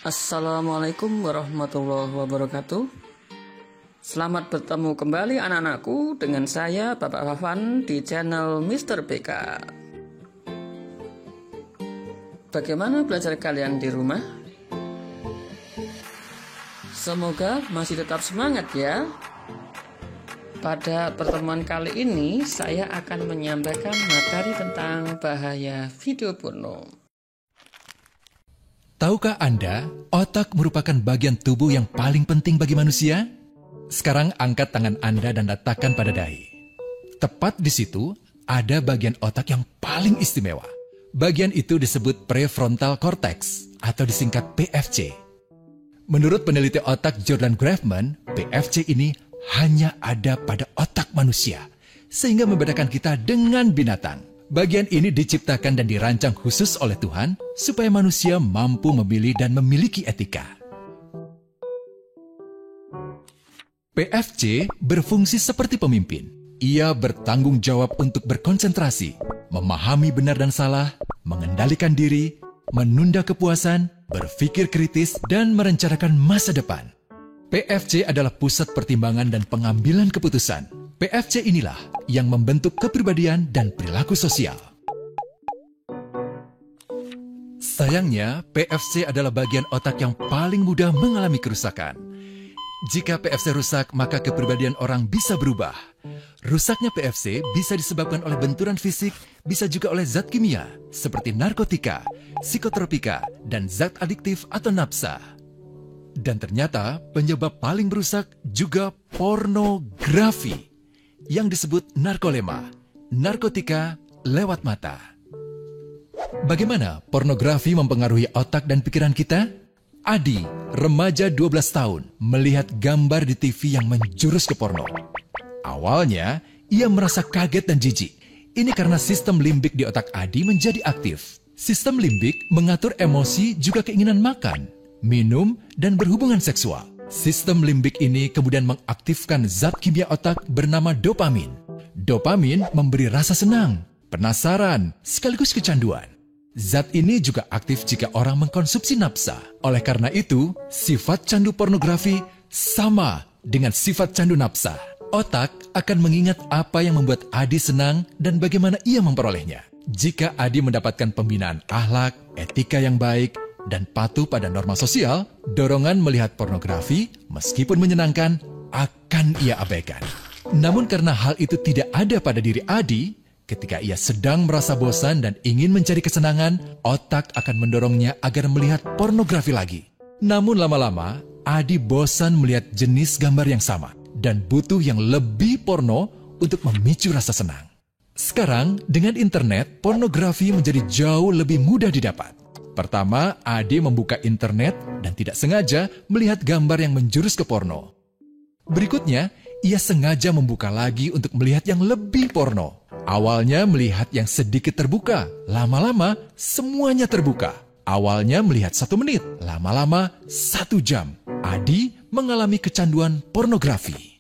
Assalamualaikum warahmatullahi wabarakatuh. Selamat bertemu kembali anak-anakku dengan saya Bapak Fafan di channel Mr. BK. Bagaimana belajar kalian di rumah? Semoga masih tetap semangat ya. Pada pertemuan kali ini saya akan menyampaikan materi tentang bahaya video porno. Tahukah Anda, otak merupakan bagian tubuh yang paling penting bagi manusia? Sekarang angkat tangan Anda dan letakkan pada dahi. Tepat di situ, ada bagian otak yang paling istimewa. Bagian itu disebut prefrontal cortex atau disingkat PFC. Menurut peneliti otak Jordan Grafman, PFC ini hanya ada pada otak manusia, sehingga membedakan kita dengan binatang. Bagian ini diciptakan dan dirancang khusus oleh Tuhan supaya manusia mampu memilih dan memiliki etika. PFC berfungsi seperti pemimpin. Ia bertanggung jawab untuk berkonsentrasi, memahami benar dan salah, mengendalikan diri, menunda kepuasan, berpikir kritis, dan merencanakan masa depan. PFC adalah pusat pertimbangan dan pengambilan keputusan. PFC inilah yang membentuk kepribadian dan perilaku sosial. Sayangnya, PFC adalah bagian otak yang paling mudah mengalami kerusakan. Jika PFC rusak, maka kepribadian orang bisa berubah. Rusaknya PFC bisa disebabkan oleh benturan fisik, bisa juga oleh zat kimia, seperti narkotika, psikotropika, dan zat adiktif atau nafsa. Dan ternyata penyebab paling merusak juga pornografi, yang disebut narkolema, narkotika lewat mata. Bagaimana pornografi mempengaruhi otak dan pikiran kita? Adi, remaja 12 tahun, melihat gambar di TV yang menjurus ke porno. Awalnya, ia merasa kaget dan jijik. Ini karena sistem limbik di otak Adi menjadi aktif. Sistem limbik mengatur emosi juga keinginan makan, minum, dan berhubungan seksual. Sistem limbik ini kemudian mengaktifkan zat kimia otak bernama dopamin. Dopamin memberi rasa senang, penasaran, sekaligus kecanduan. Zat ini juga aktif jika orang mengkonsumsi nafsa. Oleh karena itu, sifat candu pornografi sama dengan sifat candu nafsa. Otak akan mengingat apa yang membuat Adi senang dan bagaimana ia memperolehnya. Jika Adi mendapatkan pembinaan akhlak, etika yang baik, dan patuh pada norma sosial, dorongan melihat pornografi, meskipun menyenangkan, akan ia abaikan. Namun karena hal itu tidak ada pada diri Adi, ketika ia sedang merasa bosan dan ingin mencari kesenangan, otak akan mendorongnya agar melihat pornografi lagi. Namun lama-lama, Adi bosan melihat jenis gambar yang sama, dan butuh yang lebih porno untuk memicu rasa senang. Sekarang, dengan internet, pornografi menjadi jauh lebih mudah didapat. Pertama, Adi membuka internet dan tidak sengaja melihat gambar yang menjurus ke porno. Berikutnya, ia sengaja membuka lagi untuk melihat yang lebih porno. Awalnya melihat yang sedikit terbuka, lama-lama semuanya terbuka. Awalnya melihat 1 menit, lama-lama 1 jam. Adi mengalami kecanduan pornografi.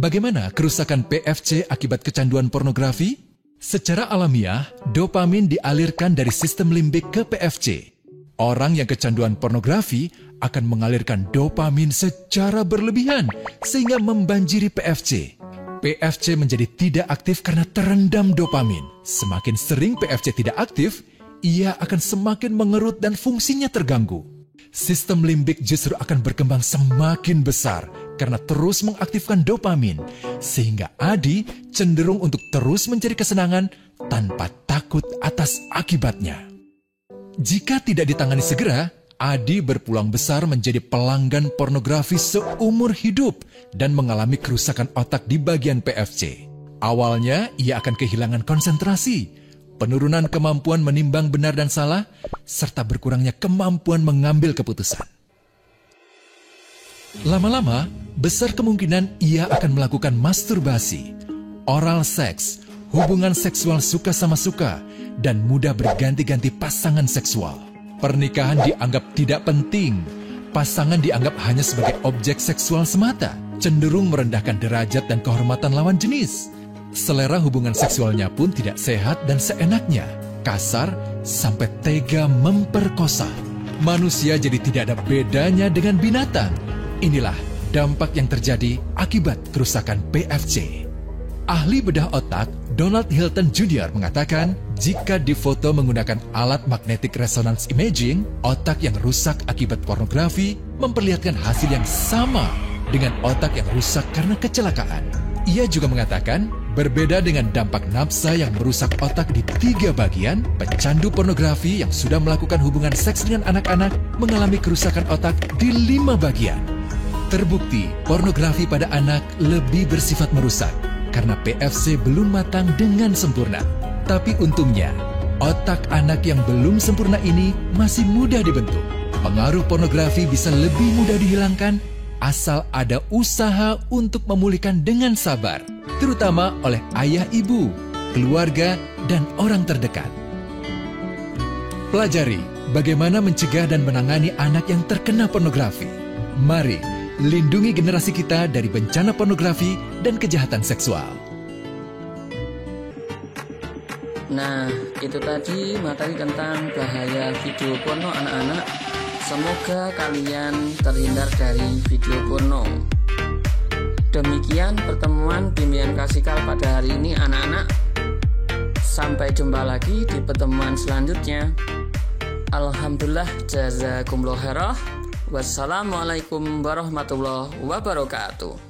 Bagaimana kerusakan PFC akibat kecanduan pornografi? Secara alamiah, dopamin dialirkan dari sistem limbik ke PFC. Orang yang kecanduan pornografi akan mengalirkan dopamin secara berlebihan sehingga membanjiri PFC. PFC menjadi tidak aktif karena terendam dopamin. Semakin sering PFC tidak aktif, ia akan semakin mengerut dan fungsinya terganggu. Sistem limbik justru akan berkembang semakin besar karena terus mengaktifkan dopamin, sehingga Adi cenderung untuk terus mencari kesenangan tanpa takut atas akibatnya. Jika tidak ditangani segera, Adi berpeluang besar menjadi pelanggan pornografi seumur hidup dan mengalami kerusakan otak di bagian PFC. Awalnya, ia akan kehilangan konsentrasi, penurunan kemampuan menimbang benar dan salah, serta berkurangnya kemampuan mengambil keputusan. Lama-lama, besar kemungkinan ia akan melakukan masturbasi, oral seks, hubungan seksual suka sama suka, dan mudah berganti-ganti pasangan seksual. Pernikahan dianggap tidak penting, pasangan dianggap hanya sebagai objek seksual semata, cenderung merendahkan derajat dan kehormatan lawan jenis. Selera hubungan seksualnya pun tidak sehat dan seenaknya, kasar sampai tega memperkosa. Manusia jadi tidak ada bedanya dengan binatang. Inilah dampak yang terjadi akibat kerusakan PFC. Ahli bedah otak Donald Hilton Jr. mengatakan, jika difoto menggunakan alat magnetic resonance imaging, otak yang rusak akibat pornografi memperlihatkan hasil yang sama dengan otak yang rusak karena kecelakaan. Ia juga mengatakan, berbeda dengan dampak nafsa yang merusak otak di 3 bagian, pecandu pornografi yang sudah melakukan hubungan seks dengan anak-anak mengalami kerusakan otak di 5 bagian. Terbukti, pornografi pada anak lebih bersifat merusak karena PFC belum matang dengan sempurna. Tapi untungnya, otak anak yang belum sempurna ini masih mudah dibentuk. Pengaruh pornografi bisa lebih mudah dihilangkan asal ada usaha untuk memulihkan dengan sabar, terutama oleh ayah ibu, keluarga, dan orang terdekat. Pelajari bagaimana mencegah dan menangani anak yang terkena pornografi. Mari lindungi generasi kita dari bencana pornografi dan kejahatan seksual. Nah, itu tadi materi tentang bahaya video porno anak-anak. Semoga kalian terhindar dari video porno. Demikian pertemuan bimbingan Kasikal pada hari ini anak-anak. Sampai jumpa lagi di pertemuan selanjutnya. Alhamdulillah, jazakumullah khairah. Wassalamualaikum warahmatullahi wabarakatuh.